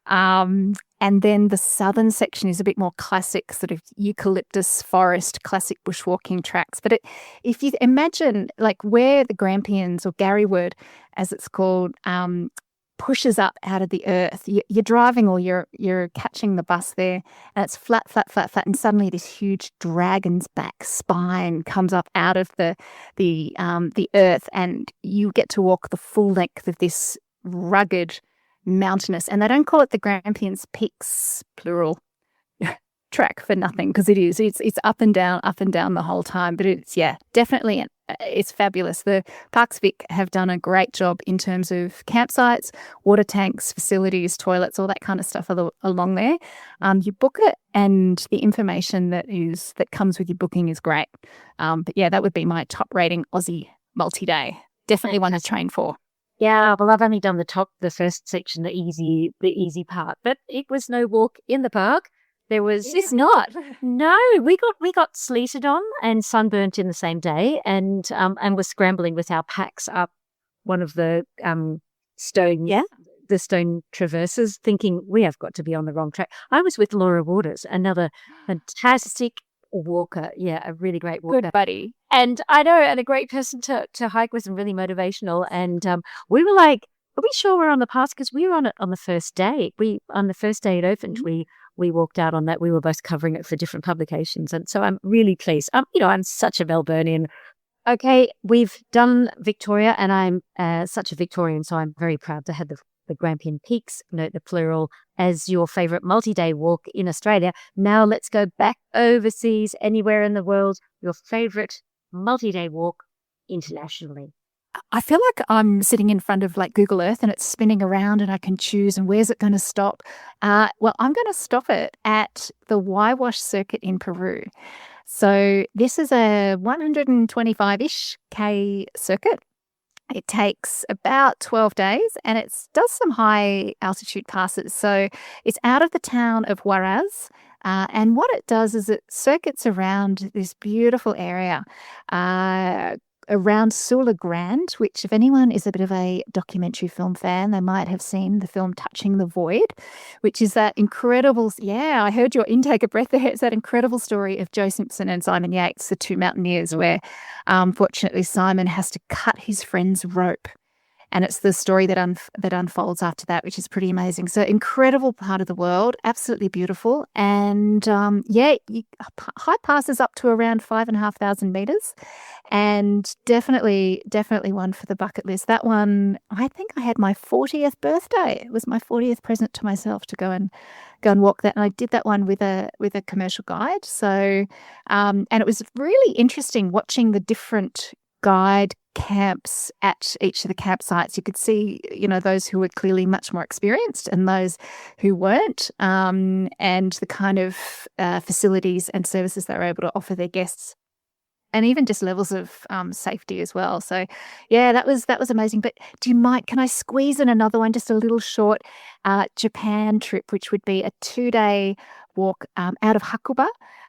And then the southern section is a bit more classic, sort of eucalyptus forest, classic bushwalking tracks. But if you imagine like where the Grampians, or Garryward as it's called, pushes up out of the earth, you're driving or you're catching the bus there, and it's flat, flat, flat, flat, and suddenly this huge dragon's back spine comes up out of the earth, and you get to walk the full length of this rugged, mountainous, and they don't call it the Grampians Peaks, plural, track for nothing, because it is. It's up and down the whole time. But it's, definitely, it's fabulous. The Parks Vic have done a great job in terms of campsites, water tanks, facilities, toilets, all that kind of stuff along there. You book it, and the information that comes with your booking is great. But yeah, that would be my top rating Aussie multi-day. Definitely one to train for. Yeah, well, I've only done the first section, the easy part, but it was no walk in the park. There was. It's not. No, we got sleeted on and sunburnt in the same day, and were scrambling with our packs up one of the stone traverses, thinking we have got to be on the wrong track. I was with Laura Waters, another fantastic walker. Yeah, a really great walker. Good buddy. And I know, and a great person to hike with, and really motivational. And we were like, are we sure we're on the path? Because we were on it on the first day. On the first day it opened, we walked out on that. We were both covering it for different publications. And so I'm really pleased. I'm such a Melburnian. Okay, we've done Victoria, and I'm such a Victorian, so I'm very proud to have the Grampian Peaks, note the plural, as your favourite multi-day walk in Australia. Now let's go back overseas, anywhere in the world, your favourite multi-day walk internationally. I feel like I'm sitting in front of like Google Earth and it's spinning around and I can choose, and where's it going to stop? Well, I'm going to stop it at the Waiwash circuit in Peru. So this is a 125-ish K circuit. It takes about 12 days, and it does some high altitude passes. So it's out of the town of Huaraz. And what it does is it circuits around this beautiful area around Sula Grande, which if anyone is a bit of a documentary film fan, they might have seen the film Touching the Void, which is that incredible, I heard your intake of breath there. It's that incredible story of Joe Simpson and Simon Yates, the two mountaineers, where fortunately Simon has to cut his friend's rope. And it's the story that unfolds after that, which is pretty amazing. So incredible part of the world, absolutely beautiful. And high passes up to around 5,500 meters, and definitely one for the bucket list. That one, I think I had my 40th birthday. It was my 40th present to myself to go and walk that. And I did that one with a commercial guide. So, and it was really interesting watching the different guide camps at each of the campsites. You could see, those who were clearly much more experienced and those who weren't, and the kind of facilities and services they were able to offer their guests, and even just levels of safety as well. So, that was amazing. But can I squeeze in another one, just a little short Japan trip, which would be a 2-day walk out of Hakuba,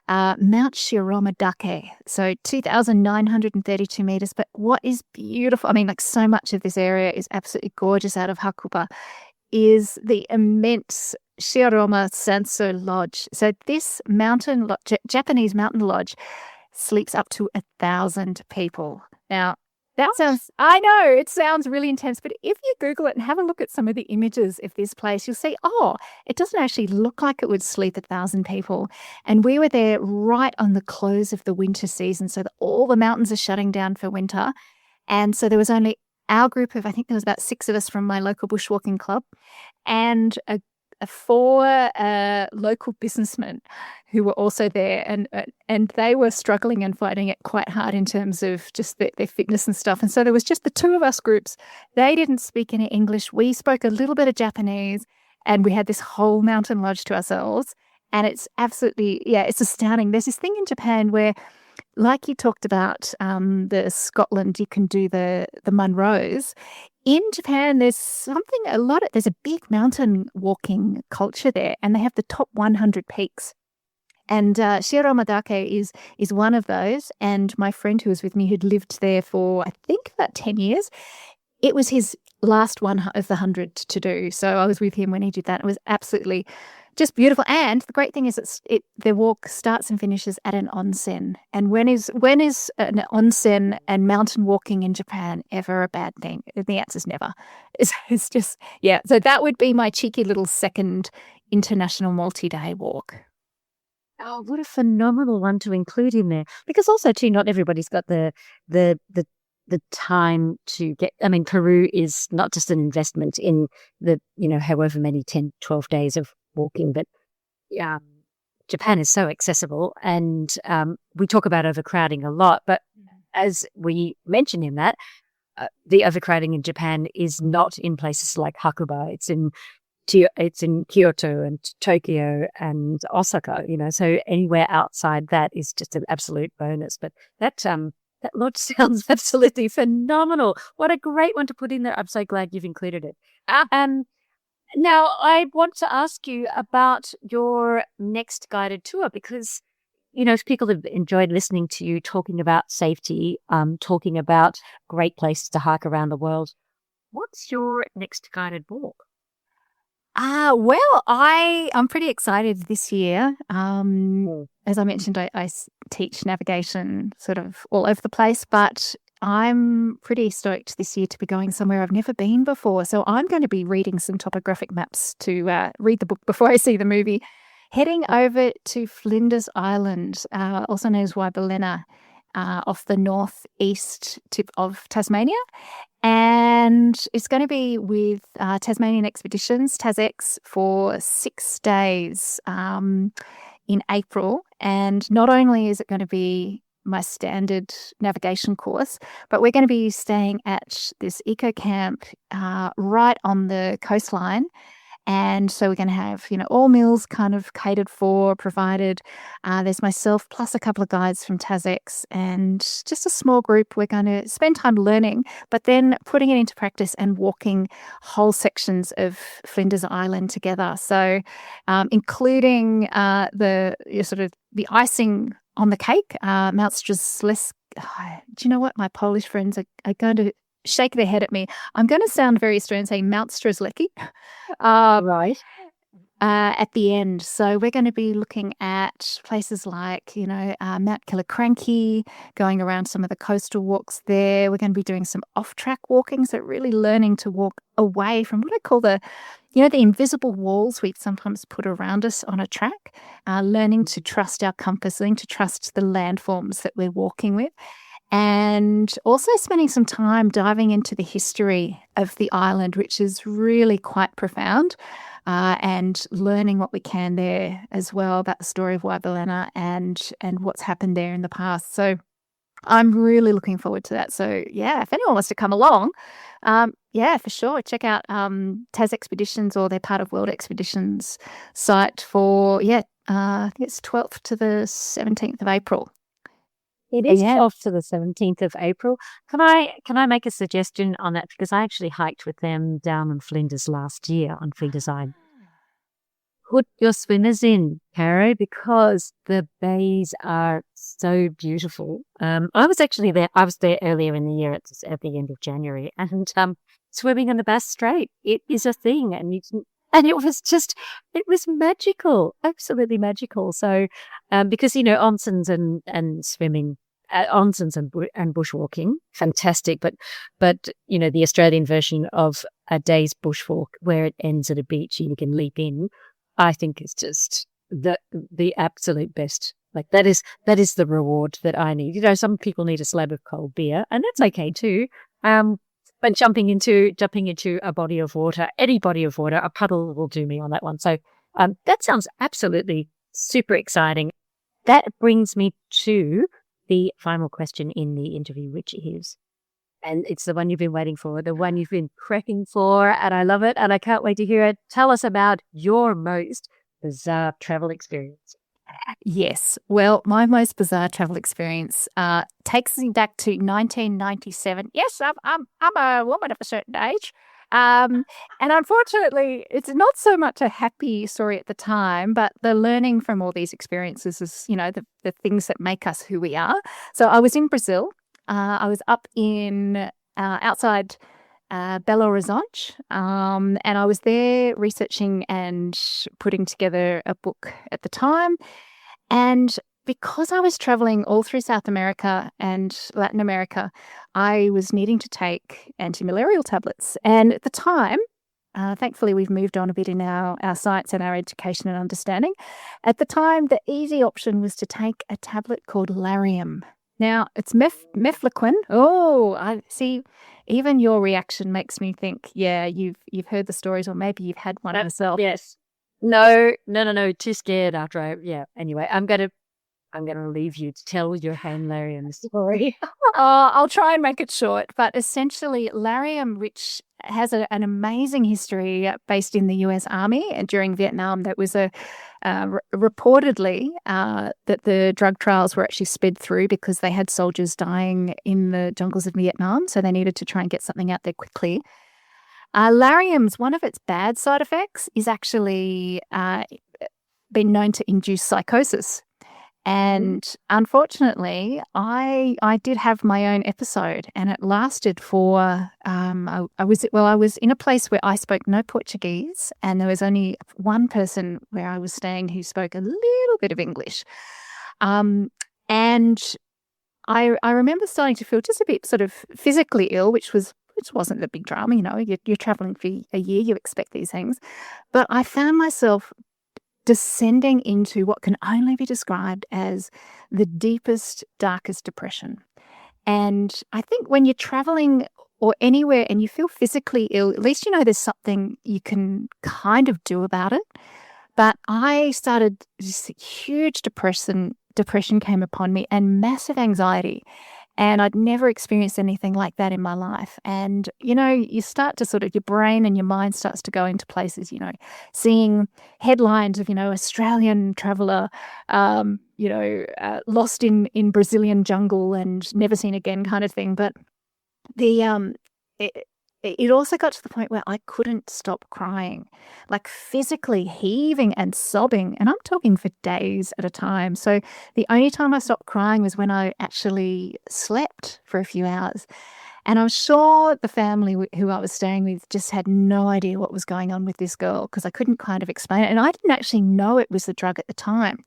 Mount Shiroma-dake. So 2,932 meters. But what is beautiful, so much of this area is absolutely gorgeous out of Hakuba, is the immense Shiroma Sanso Lodge. So this Japanese mountain lodge sleeps up to 1,000 people. Now, it sounds really intense, but if you Google it and have a look at some of the images of this place, you'll see, it doesn't actually look like it would sleep 1,000 people. And we were there right on the close of the winter season, so that all the mountains are shutting down for winter. And so there was only our group of, I think there was about 6 of us from my local bushwalking club, and four local businessmen who were also there, and they were struggling and fighting it quite hard in terms of just their fitness and stuff. And so there was just the 2 of us groups. They didn't speak any English. We spoke a little bit of Japanese, and we had this whole mountain lodge to ourselves. And it's absolutely, it's astounding. There's this thing in Japan where, like you talked about, the Scotland, you can do the Munros. In Japan, there's a big mountain walking culture there, and they have the top 100 peaks. And Shiroma-dake is one of those. And my friend who was with me, who'd lived there for, I think, about 10 years, it was his last one of the 100 to do. So I was with him when he did that. It was absolutely just beautiful. And the great thing is the walk starts and finishes at an onsen. And when is an onsen and mountain walking in Japan ever a bad thing? The answer is never. It's just, yeah. So that would be my cheeky little second international multi-day walk. Oh, what a phenomenal one to include in there. Because also too, not everybody's got the time to get. I mean, Peru is not just an investment in the, however many 10, 12 days of walking, but Japan is so accessible. And we talk about overcrowding a lot, but as we mentioned in that, the overcrowding in Japan is not in places like Hakuba. It's in Kyoto and Tokyo and Osaka, so anywhere outside that is just an absolute bonus. But that lodge sounds absolutely phenomenal. What a great one to put in there. I'm so glad you've included it. Now, I want to ask you about your next guided tour because, people have enjoyed listening to you talking about safety, talking about great places to hike around the world. What's your next guided walk? Well, I'm pretty excited this year. As I mentioned, I teach navigation sort of all over the place, but I'm pretty stoked this year to be going somewhere I've never been before. So I'm going to be reading some topographic maps to read the book before I see the movie. Heading over to Flinders Island, also known as Waibelena, off the northeast tip of Tasmania. And it's going to be with Tasmanian Expeditions, TasX, for 6 days in April. And not only is it going to be my standard navigation course, but we're going to be staying at this eco camp right on the coastline. And so we're going to have, all meals kind of catered for, provided. There's myself plus a couple of guides from TasX and just a small group. We're going to spend time learning, but then putting it into practice and walking whole sections of Flinders Island together. So including the icing on the cake, Mount Strzelecki. Do you know what? My Polish friends are going to shake their head at me. I'm going to sound very stern and say Mount Strzelecki. Right. At the end. So we're going to be looking at places like, Mount Killiecrankie, going around some of the coastal walks there. We're going to be doing some off-track walking, so really learning to walk away from what I call the invisible walls we sometimes put around us on a track, learning to trust our compass, learning to trust the landforms that we're walking with. And also spending some time diving into the history of the island, which is really quite profound, and learning what we can there as well about the story of Waibelena and what's happened there in the past. So I'm really looking forward to that. So yeah, if anyone wants to come along, for sure, check out Tas Expeditions, or they're part of World Expeditions site for I think it's 12th to the 17th of April. It is off to the 17th of April. Can I make a suggestion on that? Because I actually hiked with them down in Flinders last year on Flinders Island. Put your swimmers in, Caro, because the bays are so beautiful. I was actually there. I was there earlier in the year at the end of January, and swimming in the Bass Strait, it is a thing, and it was magical, absolutely magical. So, because, onsens and swimming, onsens and bushwalking, fantastic. But, the Australian version of a day's bushwalk where it ends at a beach and you can leap in, I think is just the absolute best. Like that is the reward that I need. Some people need a slab of cold beer, and that's okay too. But jumping into a body of water, any body of water, a puddle will do me on that one. So that sounds absolutely super exciting. That brings me to the final question in the interview, which is, and it's the one you've been waiting for, the one you've been prepping for, and I love it, and I can't wait to hear it. Tell us about your most bizarre travel experience. Yes. Well, my most bizarre travel experience takes me back to 1997. Yes, I'm a woman of a certain age. And unfortunately, it's not so much a happy story at the time, but the learning from all these experiences is, the things that make us who we are. So I was in Brazil. I was up in outside Belo Horizonte, and I was there researching and putting together a book at the time. And because I was traveling all through South America and Latin America, I was needing to take anti-malarial tablets. And at the time, thankfully, we've moved on a bit in our science and our education and understanding. At the time, the easy option was to take a tablet called Lariam. Now, it's mefloquine. Oh, I see. Even your reaction makes me think, yeah, you've heard the stories, or maybe you've had one yourself. Yes. No. Too scared after Anyway, I'm gonna leave you to tell your hand Lariam story. I'll try and make it short, but essentially Lariam, which has an amazing history based in the US Army and during Vietnam, that was reportedly that the drug trials were actually sped through because they had soldiers dying in the jungles of Vietnam, so they needed to try and get something out there quickly. Lariam's, one of its bad side effects is actually been known to induce psychosis. And unfortunately, I did have my own episode, and it lasted for I was in a place where I spoke no Portuguese, and there was only one person where I was staying who spoke a little bit of English, and I remember starting to feel just a bit sort of physically ill, which wasn't a big drama, you're traveling for a year, you expect these things, but I found myself descending into what can only be described as the deepest, darkest depression. And I think when you're traveling or anywhere and you feel physically ill, at least there's something you can kind of do about it. But I started, this huge depression came upon me, and massive anxiety. And I'd never experienced anything like that in my life. And, you start to sort of, your brain and your mind starts to go into places, seeing headlines of, Australian traveller, lost in Brazilian jungle and never seen again kind of thing. But it also got to the point where I couldn't stop crying, like physically heaving and sobbing. And I'm talking for days at a time. So the only time I stopped crying was when I actually slept for a few hours. And I'm sure the family who I was staying with just had no idea what was going on with this girl, because I couldn't kind of explain it. And I didn't actually know it was the drug at the time.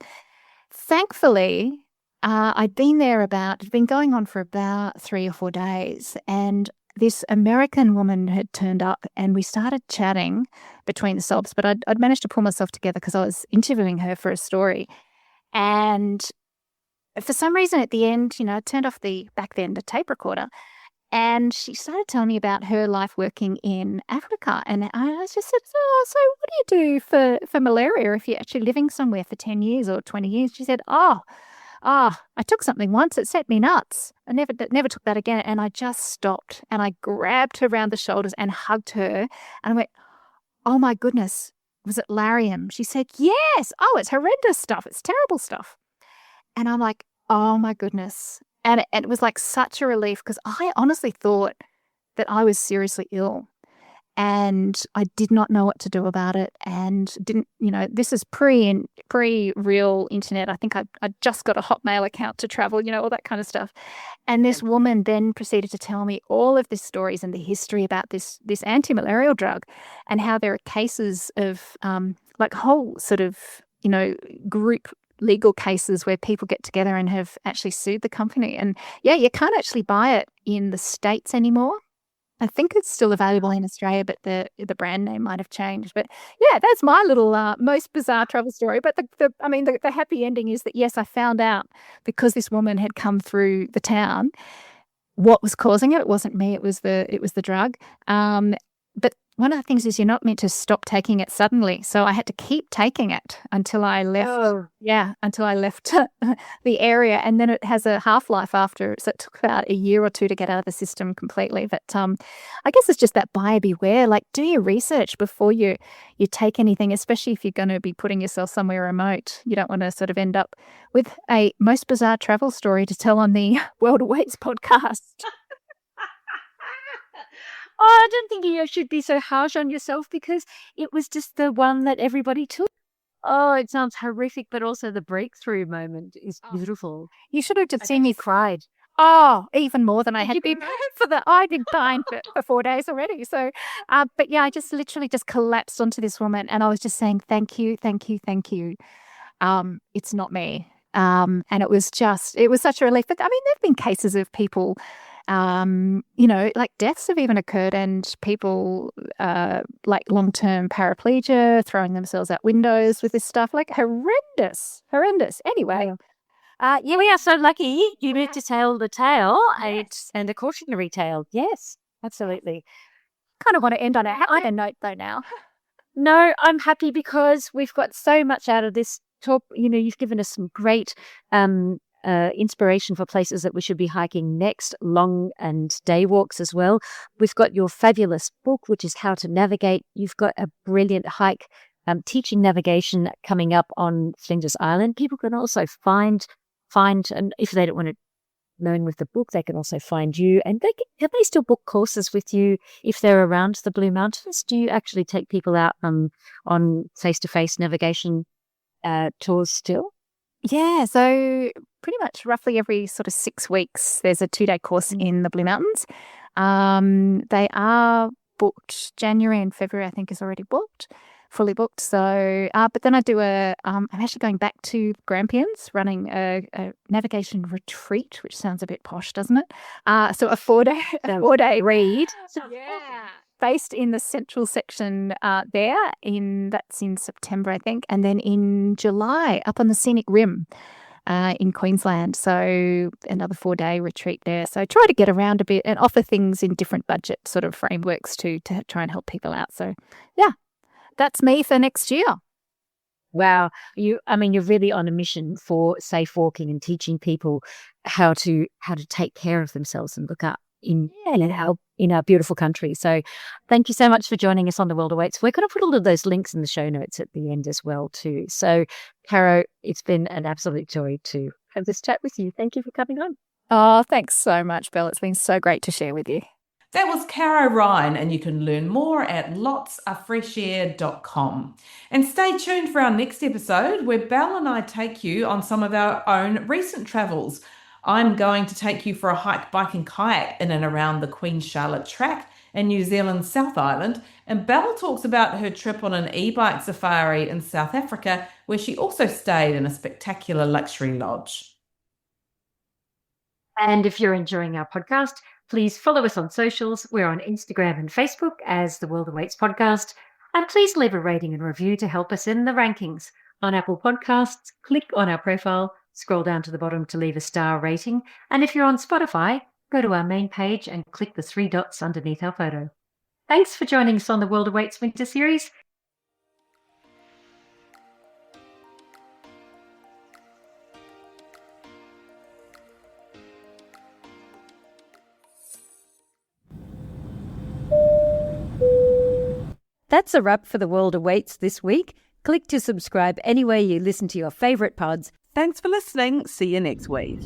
Thankfully, it'd been going on for about 3 or 4 days. And this American woman had turned up, and we started chatting between the sobs, but I'd managed to pull myself together because I was interviewing her for a story. And for some reason at the end, I turned off the tape recorder, and she started telling me about her life working in Africa. And I just said, so what do you do for malaria if you're actually living somewhere for 10 years or 20 years? She said, I took something once. It set me nuts. I never took that again. And I just stopped, and I grabbed her around the shoulders and hugged her. And I went, oh my goodness, was it Lariam? She said, yes. Oh, it's horrendous stuff. It's terrible stuff. And I'm like, oh my goodness. And it was like such a relief, because I honestly thought that I was seriously ill. And I did not know what to do about it, and didn't, this is pre-real internet. I think I just got a Hotmail account to travel, all that kind of stuff. And this woman then proceeded to tell me all of the stories and the history about this anti-malarial drug, and how there are cases of like whole sort of, group legal cases where people get together and have actually sued the company. And yeah, you can't actually buy it in the States anymore. I think it's still available in Australia, but the brand name might have changed. But yeah, that's my little most bizarre travel story. But the happy ending is that, yes, I found out, because this woman had come through the town, what was causing it. It wasn't me. It was the drug. But one of the things is you're not meant to stop taking it suddenly. So I had to keep taking it until I left. Oh. Yeah, until I left the area. And then it has a half-life after. So it took about a year or two to get out of the system completely. But I guess it's just that buyer beware. Like, do your research before you take anything, especially if you're going to be putting yourself somewhere remote. You don't want to sort of end up with a most bizarre travel story to tell on the World Awaits podcast. Oh, I don't think you should be so harsh on yourself, because it was just the one that everybody took. Oh, it sounds horrific, but also the breakthrough moment is beautiful. You should have just I seen me. cried. Oh, even more than I had been for the. I did dine for 4 days already. So, but yeah, I just literally just collapsed onto this woman, and I was just saying, "Thank you, thank you, thank you." It's not me. And it was such a relief. But I mean, there've been cases of people, like deaths have even occurred, and people like long-term paraplegia throwing themselves out windows with this stuff, like horrendous. Anyway. Yeah, we are so lucky you moved to tell the tale and a cautionary tale. Yes, absolutely. Kind of want to end on a happier note though now. No, I'm happy because we've got so much out of this talk. You've given us some great inspiration for places that we should be hiking next, long and day walks as well. We've got your fabulous book, which is How to Navigate. You've got a brilliant hike teaching navigation coming up on Flinders Island. People can also find, and if they don't want to learn with the book, they can also find you. And can they still book courses with you if they're around the Blue Mountains? Do you actually take people out on face-to-face navigation tours still? Yeah, so pretty much roughly every sort of 6 weeks, there's a 2-day course in the Blue Mountains. They are booked. January and February, I think, is already booked. Fully booked. So, but then I do I'm actually going back to Grampians, running a navigation retreat, which sounds a bit posh, doesn't it? So a 4-day read. Yeah. Based in the central section that's in September, I think. And then in July, up on the Scenic Rim in Queensland. So another 4-day retreat there. So I try to get around a bit and offer things in different budget sort of frameworks to try and help people out. So, yeah. That's me for next year. Wow. You're really on a mission for safe walking and teaching people how to take care of themselves and look up in our beautiful country. So thank you so much for joining us on The World Awaits. We're going to put all of those links in the show notes at the end as well too. So Caro, it's been an absolute joy to have this chat with you. Thank you for coming on. Oh, thanks so much, Belle. It's been so great to share with you. That was Caro Ryan, and you can learn more at lotsoffreshair.com. And stay tuned for our next episode where Belle and I take you on some of our own recent travels. I'm going to take you for a hike, bike and kayak in and around the Queen Charlotte Track in New Zealand's South Island, and Belle talks about her trip on an e-bike safari in South Africa where she also stayed in a spectacular luxury lodge. And if you're enjoying our podcast, please follow us on socials. We're on Instagram and Facebook as The World Awaits Podcast. And please leave a rating and review to help us in the rankings. On Apple Podcasts, click on our profile, scroll down to the bottom to leave a star rating. And if you're on Spotify, go to our main page and click the 3 dots underneath our photo. Thanks for joining us on the World Awaits Winter Series. That's a wrap for The World Awaits this week. Click to subscribe anywhere you listen to your favourite pods. Thanks for listening. See you next week.